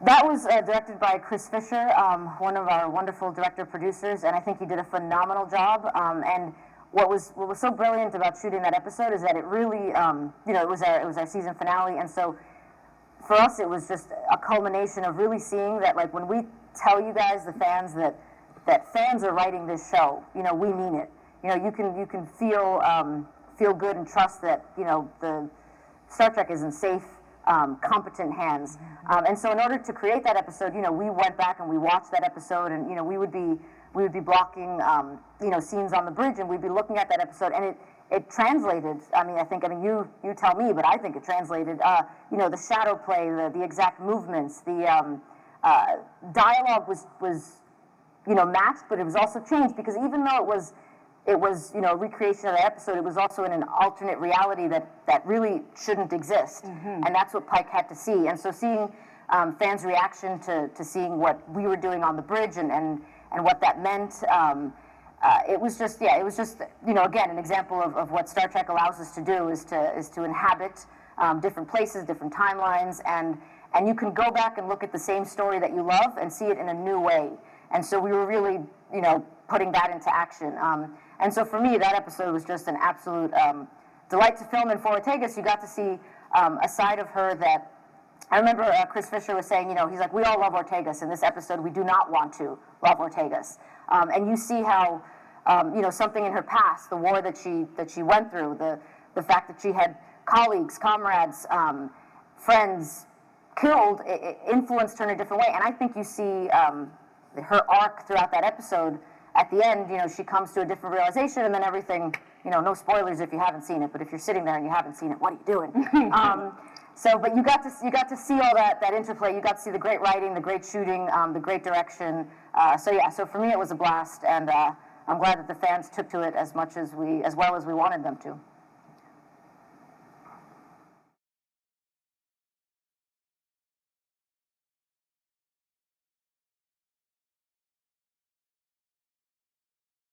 That was directed by Chris Fisher, one of our wonderful director-producers, and I think he did a phenomenal job. And what was so brilliant about shooting that episode is that it really, it was our season finale, and so for us it was just a culmination of really seeing that, like, when we tell you guys, the fans, that fans are writing this show, we mean it. You can feel good and trust that the Star Trek is in safe, competent hands. And so in order to create that episode, we went back and we watched that episode, and we would be blocking scenes on the bridge, and we'd be looking at that episode, and it translated. You tell me, but I think it translated. The shadow play, the exact movements, the dialogue was matched, but it was also changed, because even though it was a recreation of the episode, it was also in an alternate reality that really shouldn't exist. And that's what Pike had to see. And so seeing fans' reaction to seeing what we were doing on the bridge and what that meant, it was just again, an example of what Star Trek allows us to do, is to inhabit different places, different timelines, and you can go back and look at the same story that you love and see it in a new way. And so we were really, putting that into action. And so for me, that episode was just an absolute delight to film. And for Ortegas, you got to see a side of her that, I remember Chris Fisher was saying, he's like, we all love Ortegas. In this episode, we do not want to love Ortegas. And you see how, something in her past, the war that she went through, the fact that she had colleagues, comrades, friends killed, it influenced her in a different way. And I think you see her arc throughout that episode. At the end, she comes to a different realization, and then everything, no spoilers if you haven't seen it, but if you're sitting there and you haven't seen it, what are you doing? But you got to see all that interplay. You got to see the great writing, the great shooting, the great direction. So for me, it was a blast, and I'm glad that the fans took to it as well as we wanted them to.